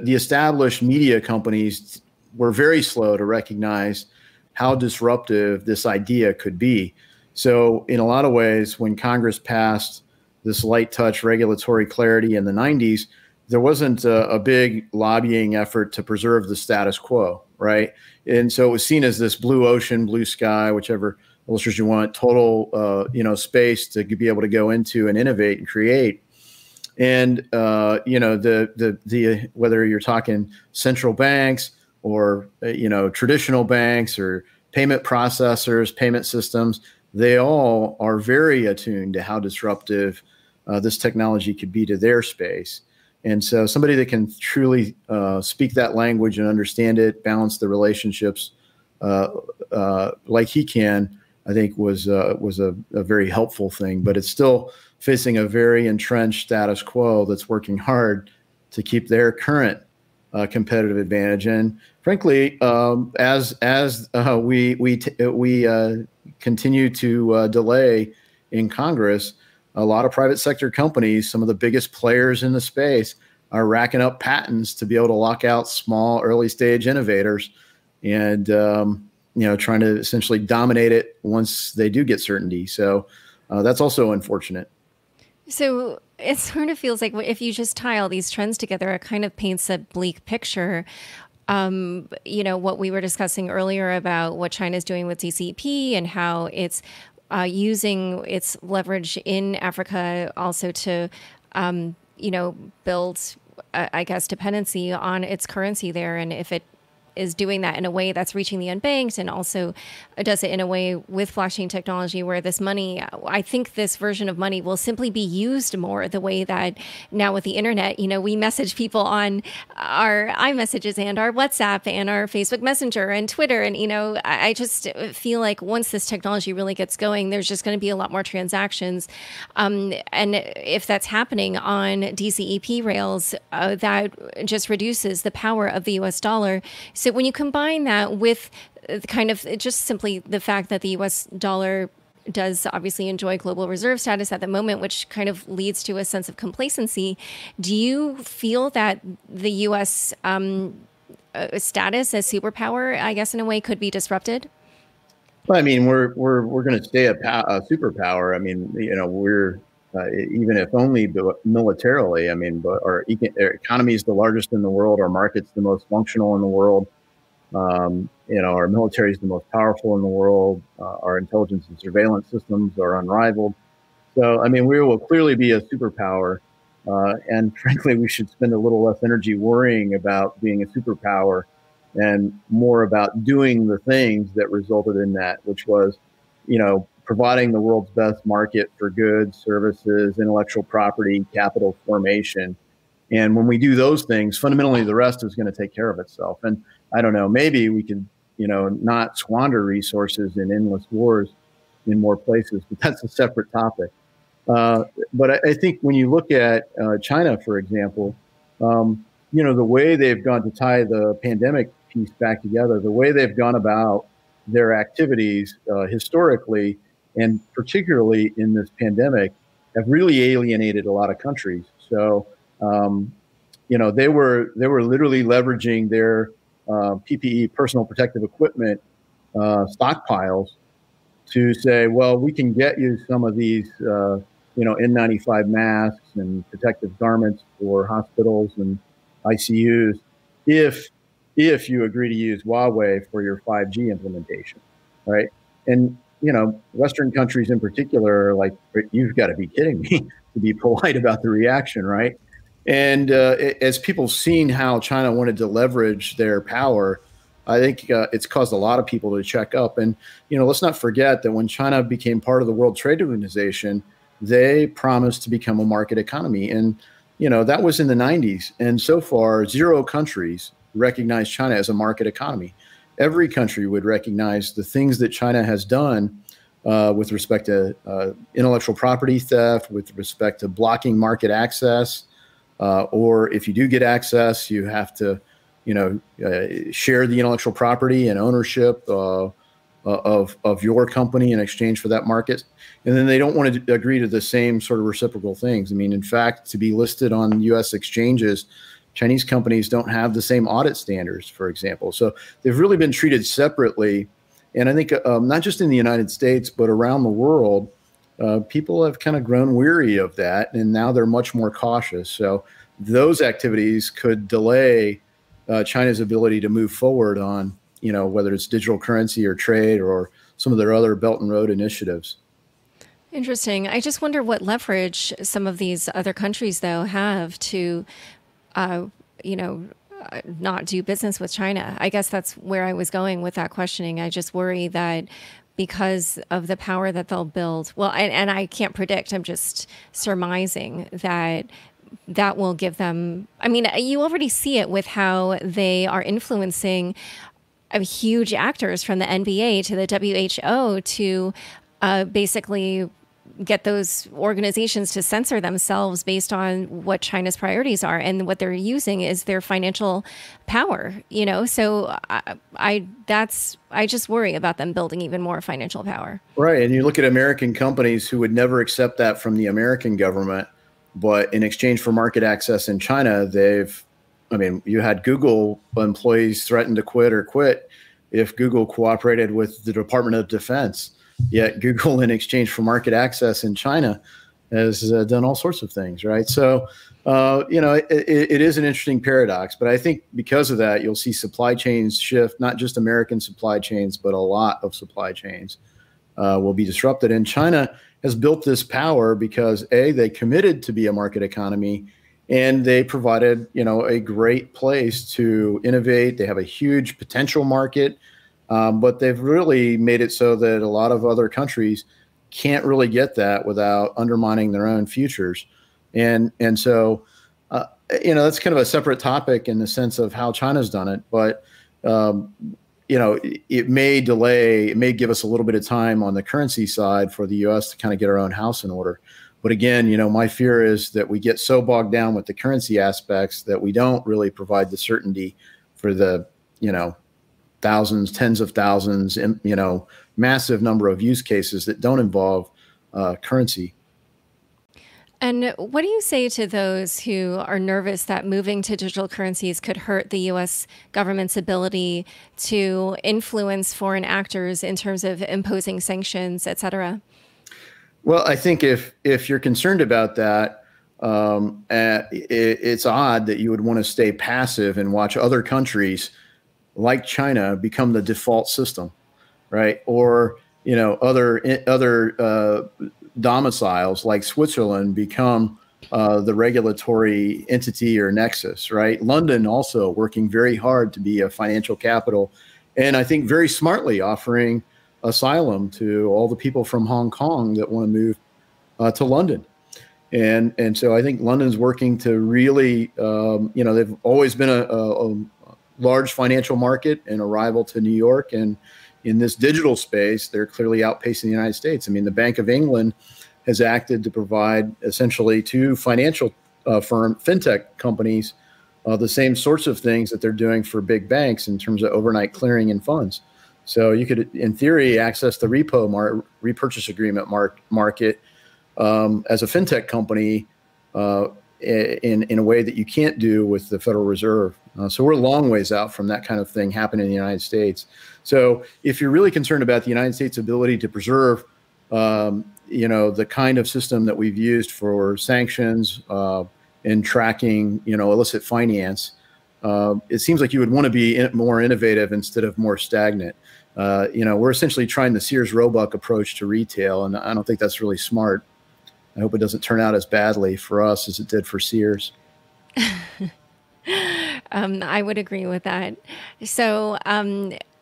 established media companies were very slow to recognize how disruptive this idea could be. So in a lot of ways, when Congress passed this light touch regulatory clarity in the 90s, there wasn't a big lobbying effort to preserve the status quo, right? And so it was seen as this blue ocean, blue sky, whichever illustration you want, total, space to be able to go into and innovate and create. And, whether you're talking central banks or, traditional banks or payment processors, payment systems, they all are very attuned to how disruptive this technology could be to their space. And so somebody that can truly speak that language and understand it, balance the relationships like he can, I think was a very helpful thing. But it's still facing a very entrenched status quo that's working hard to keep their current competitive advantage. And frankly, as we continue to delay in Congress, a lot of private sector companies, some of the biggest players in the space, are racking up patents to be able to lock out small early stage innovators and trying to essentially dominate it once they do get certainty. So that's also unfortunate. So it sort of feels like if you just tie all these trends together, it kind of paints a bleak picture. What we were discussing earlier about what China's doing with DCEP and how it's using its leverage in Africa also to, build, I guess, dependency on its currency there. And if it is doing that in a way that's reaching the unbanked and also does it in a way with blockchain technology where this money, I think this version of money will simply be used more the way that now with the internet, we message people on our iMessages and our WhatsApp and our Facebook Messenger and Twitter. And, I just feel like once this technology really gets going, there's just going to be a lot more transactions. And if that's happening on DCEP rails, that just reduces the power of the US dollar. So when you combine that with kind of just simply the fact that the U.S. dollar does obviously enjoy global reserve status at the moment, which kind of leads to a sense of complacency, do you feel that the U.S. Status as superpower, I guess in a way, could be disrupted? Well, I mean, we're going to stay a superpower. I mean, we're even if only militarily. I mean, but our economy is the largest in the world. Our market's the most functional in the world. Our military is the most powerful in the world. Our intelligence and surveillance systems are unrivaled. So, I mean, we will clearly be a superpower. And frankly, we should spend a little less energy worrying about being a superpower and more about doing the things that resulted in that, which was, providing the world's best market for goods, services, intellectual property, capital formation. And when we do those things, fundamentally, the rest is going to take care of itself. And I don't know, maybe we can, not squander resources in endless wars in more places, but that's a separate topic. But I think when you look at China, for example, the way they've gone to tie the pandemic piece back together, the way they've gone about their activities historically, and particularly in this pandemic, have really alienated a lot of countries. So, they were literally leveraging their PPE, personal protective equipment, stockpiles to say, well, we can get you some of these, N95 masks and protective garments for hospitals and ICUs if you agree to use Huawei for your 5G implementation, right? And, Western countries in particular are like, you've got to be kidding me, to be polite about the reaction, right? And as people seen how China wanted to leverage their power, I think it's caused a lot of people to check up. And, let's not forget that when China became part of the World Trade Organization, they promised to become a market economy. And, that was in the 90s. And so far, 0 countries recognize China as a market economy. Every country would recognize the things that China has done with respect to intellectual property theft, with respect to blocking market access, or if you do get access, you have to, share the intellectual property and ownership of your company in exchange for that market. And then they don't want to agree to the same sort of reciprocal things. I mean, in fact, to be listed on U.S. exchanges, Chinese companies don't have the same audit standards, for example. So they've really been treated separately. And I think not just in the United States, but around the world, people have kind of grown weary of that. And now they're much more cautious. So those activities could delay China's ability to move forward on, whether it's digital currency or trade or some of their other Belt and Road initiatives. Interesting. I just wonder what leverage some of these other countries, though, have to, not do business with China. I guess that's where I was going with that questioning. I just worry that because of the power that they'll build, well, and I can't predict, I'm just surmising that will give them, I mean, you already see it with how they are influencing huge actors from the NBA to the WHO to basically get those organizations to censor themselves based on what China's priorities are, and what they're using is their financial power, so I just worry about them building even more financial power. Right. And you look at American companies who would never accept that from the American government, but in exchange for market access in China, you had Google employees threaten to quit if Google cooperated with the Department of Defense. Yet Google, in exchange for market access in China, has done all sorts of things, right? So, it is an interesting paradox. But I think because of that, you'll see supply chains shift, not just American supply chains, but a lot of supply chains will be disrupted. And China has built this power because, A, they committed to be a market economy, and they provided, a great place to innovate. They have a huge potential market. But they've really made it so that a lot of other countries can't really get that without undermining their own futures. And so, that's kind of a separate topic in the sense of how China's done it. But, it may delay, it may give us a little bit of time on the currency side for the U.S. to kind of get our own house in order. But again, my fear is that we get so bogged down with the currency aspects that we don't really provide the certainty for the, thousands, tens of thousands, massive number of use cases that don't involve currency. And what do you say to those who are nervous that moving to digital currencies could hurt the U.S. government's ability to influence foreign actors in terms of imposing sanctions, et cetera? Well, I think if you're concerned about that, it's odd that you would want to stay passive and watch other countries like China become the default system, right? Or, other domiciles like Switzerland become the regulatory entity or nexus, right? London also working very hard to be a financial capital, and I think very smartly offering asylum to all the people from Hong Kong that want to move to London. And so I think London's working to really, they've always been a large financial market and a rival to New York. And in this digital space, they're clearly outpacing the United States. I mean, the Bank of England has acted to provide essentially to financial fintech companies the same sorts of things that they're doing for big banks in terms of overnight clearing and funds. So you could, in theory, access the repurchase agreement market as a fintech company in a way that you can't do with the Federal Reserve. So we're a long ways out from that kind of thing happening in the United States. So if you're really concerned about the United States' ability to preserve, the kind of system that we've used for sanctions and tracking, illicit finance, it seems like you would want to be more innovative instead of more stagnant. We're essentially trying the Sears Roebuck approach to retail, and I don't think that's really smart. I hope it doesn't turn out as badly for us as it did for Sears. I would agree with that. So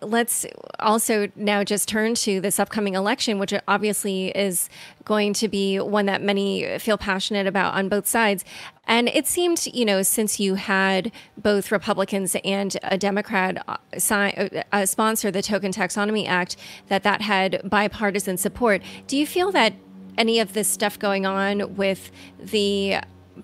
let's also now just turn to this upcoming election, which obviously is going to be one that many feel passionate about on both sides. And it seemed, since you had both Republicans and a Democrat sponsor the Token Taxonomy Act, that had bipartisan support. Do you feel that any of this stuff going on with the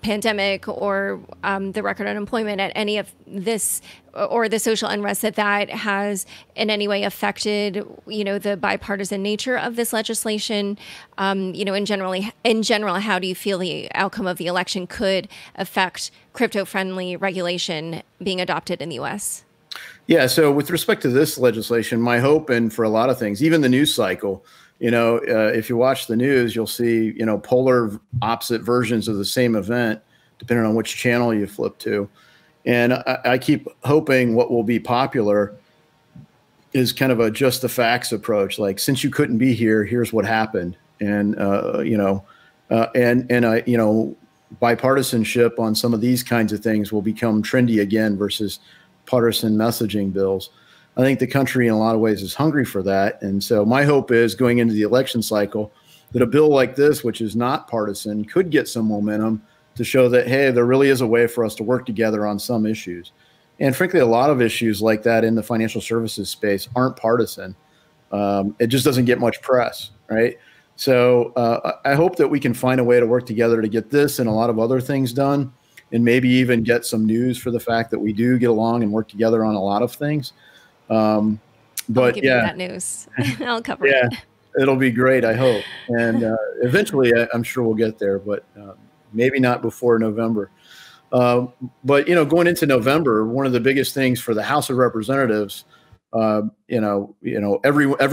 pandemic or the record unemployment at any of this or the social unrest that has in any way affected, the bipartisan nature of this legislation? In general, how do you feel the outcome of the election could affect crypto-friendly regulation being adopted in the U.S.? Yeah. So with respect to this legislation, my hope, and for a lot of things, even the news cycle, if you watch the news, you'll see, polar opposite versions of the same event, depending on which channel you flip to. And I keep hoping what will be popular is kind of a just the facts approach. Like, since you couldn't be here, here's what happened. And, bipartisanship on some of these kinds of things will become trendy again versus partisan messaging bills. I think the country in a lot of ways is hungry for that. And so my hope is, going into the election cycle, that a bill like this, which is not partisan, could get some momentum to show that, hey, there really is a way for us to work together on some issues. And frankly, a lot of issues like that in the financial services space aren't partisan. It just doesn't get much press, right? So I hope that we can find a way to work together to get this and a lot of other things done, and maybe even get some news for the fact that we do get along and work together on a lot of things. But I'll give you that news. I'll cover it. Yeah, it'll be great, I hope. And eventually, I'm sure we'll get there, but maybe not before November. But going into November, one of the biggest things for the House of Representatives, every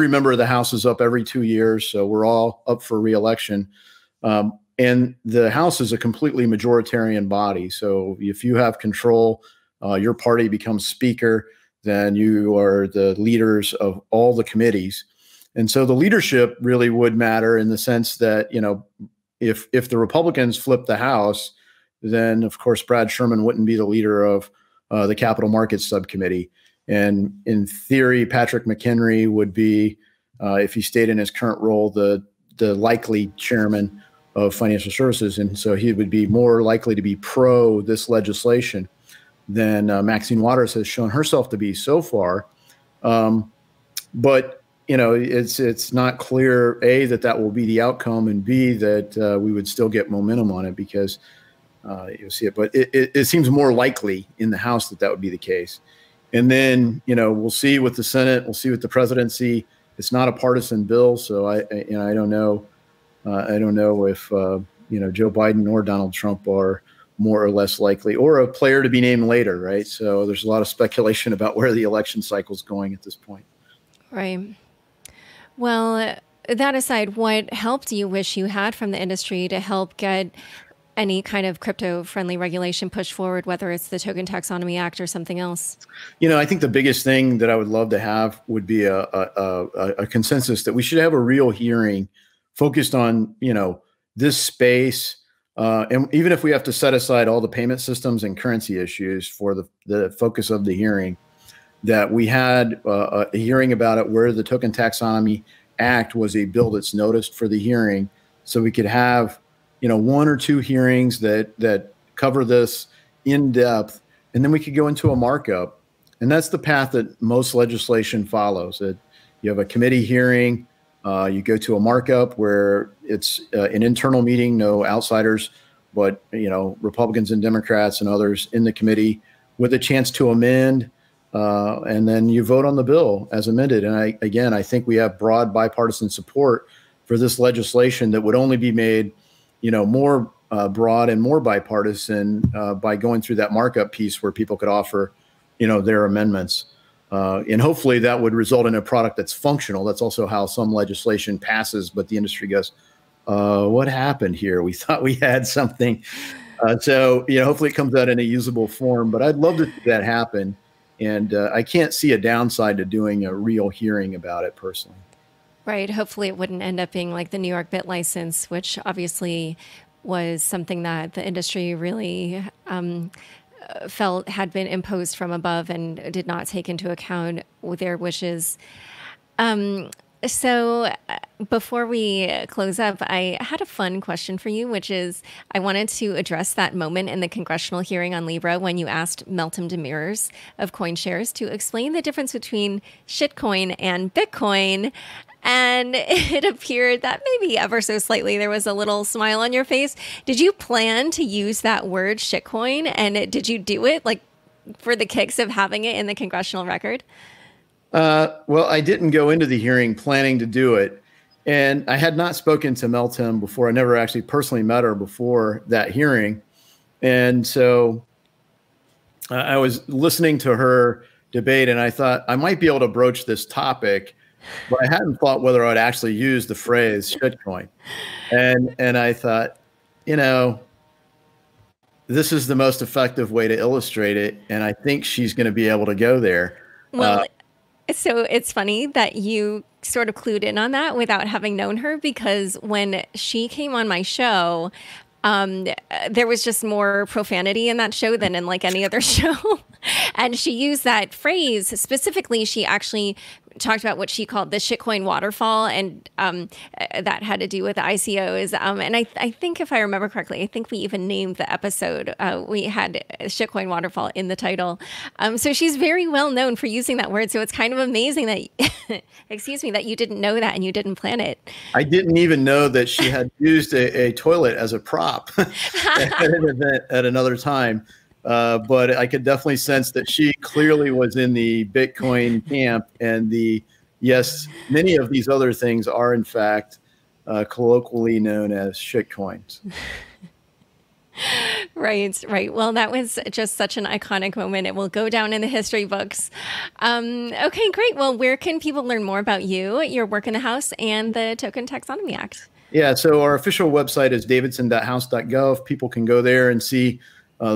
member of the House is up every 2 years, so we're all up for re-election. And the House is a completely majoritarian body. So if you have control, your party becomes Speaker, then you are the leaders of all the committees. And so the leadership really would matter in the sense that, if the Republicans flip the House, then of course Brad Sherman wouldn't be the leader of the Capital Markets Subcommittee. And in theory, Patrick McHenry would be, if he stayed in his current role, the likely chairman of Financial Services. And so he would be more likely to be pro this legislation than Maxine Waters has shown herself to be so far. But it's not clear, A, that will be the outcome, and B, that we would still get momentum on it, because you'll see it. But it seems more likely in the House that would be the case. And then, we'll see with the Senate, we'll see with the presidency. It's not a partisan bill, so I don't know. I don't know if Joe Biden or Donald Trump are more or less likely, or a player to be named later, right? So there's a lot of speculation about where the election cycle is going at this point. Right. Well, that aside, what help do you wish you had from the industry to help get any kind of crypto-friendly regulation pushed forward, whether it's the Token Taxonomy Act or something else? I think the biggest thing that I would love to have would be a consensus that we should have a real hearing focused on, this space. And even if we have to set aside all the payment systems and currency issues for the focus of the hearing, that we had a hearing about it where the Token Taxonomy Act was a bill that's noticed for the hearing, so we could have, one or two hearings that cover this in depth, and then we could go into a markup. And that's the path that most legislation follows. That you have a committee hearing, you go to a markup where it's an internal meeting, no outsiders, but Republicans and Democrats and others in the committee with a chance to amend. and then you vote on the bill as amended. And I think we have broad bipartisan support for this legislation that would only be made, more broad and more bipartisan by going through that markup piece where people could offer, their amendments. And hopefully that would result in a product that's functional. That's also how some legislation passes, but the industry goes, what happened here? We thought we had something. So hopefully it comes out in a usable form, but I'd love to see that happen. And I can't see a downside to doing a real hearing about it personally. Right. Hopefully it wouldn't end up being like the New York bit license, which obviously was something that the industry really felt had been imposed from above and did not take into account their wishes. So before we close up, I had a fun question for you, which is I wanted to address that moment in the congressional hearing on Libra when you asked Meltem Demirors of CoinShares to explain the difference between shitcoin and Bitcoin. And it appeared that maybe ever so slightly there was a little smile on your face. Did you plan to use that word shitcoin? And did you do it like for the kicks of having it in the congressional record? Well, I didn't go into the hearing planning to do it. And I had not spoken to Meltem before. I never actually personally met her before that hearing. And so I was listening to her debate and I thought I might be able to broach this topic, but I hadn't thought whether I'd actually use the phrase shitcoin. And I thought, this is the most effective way to illustrate it. And I think she's going to be able to go there. Well, so it's funny that you sort of clued in on that without having known her, because when she came on my show, there was just more profanity in that show than in like any other show. And she used that phrase specifically. She actually talked about what she called the shitcoin waterfall, and that had to do with ICOs. And I think if I remember correctly, I think we even named the episode. We had shitcoin waterfall in the title. So she's very well known for using that word. So it's kind of amazing that, excuse me, that you didn't know that and you didn't plan it. I didn't even know that she had used a toilet as a prop at an event at another time. But I could definitely sense that she clearly was in the Bitcoin camp, and yes, many of these other things are in fact colloquially known as shitcoins. Right. Well, that was just such an iconic moment. It will go down in the history books. Okay, great. Well, where can people learn more about you, your work in the House, and the Token Taxonomy Act? Yeah, so our official website is davidson.house.gov. People can go there and see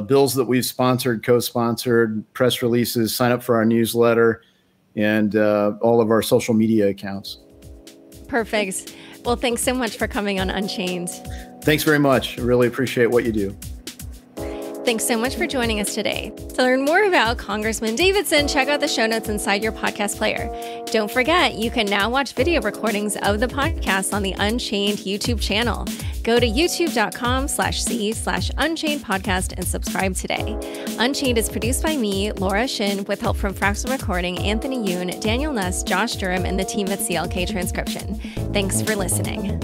bills that we've sponsored, co-sponsored, press releases, sign up for our newsletter, and all of our social media accounts. Perfect. Well, thanks so much for coming on Unchained. Thanks very much. I really appreciate what you do. Thanks so much for joining us today. To learn more about Congressman Davidson, check out the show notes inside your podcast player. Don't forget, you can now watch video recordings of the podcast on the Unchained YouTube channel. Go to youtube.com/c/Unchained podcast and subscribe today. Unchained is produced by me, Laura Shin, with help from Fractal Recording, Anthony Yoon, Daniel Nuss, Josh Durham, and the team at CLK Transcription. Thanks for listening.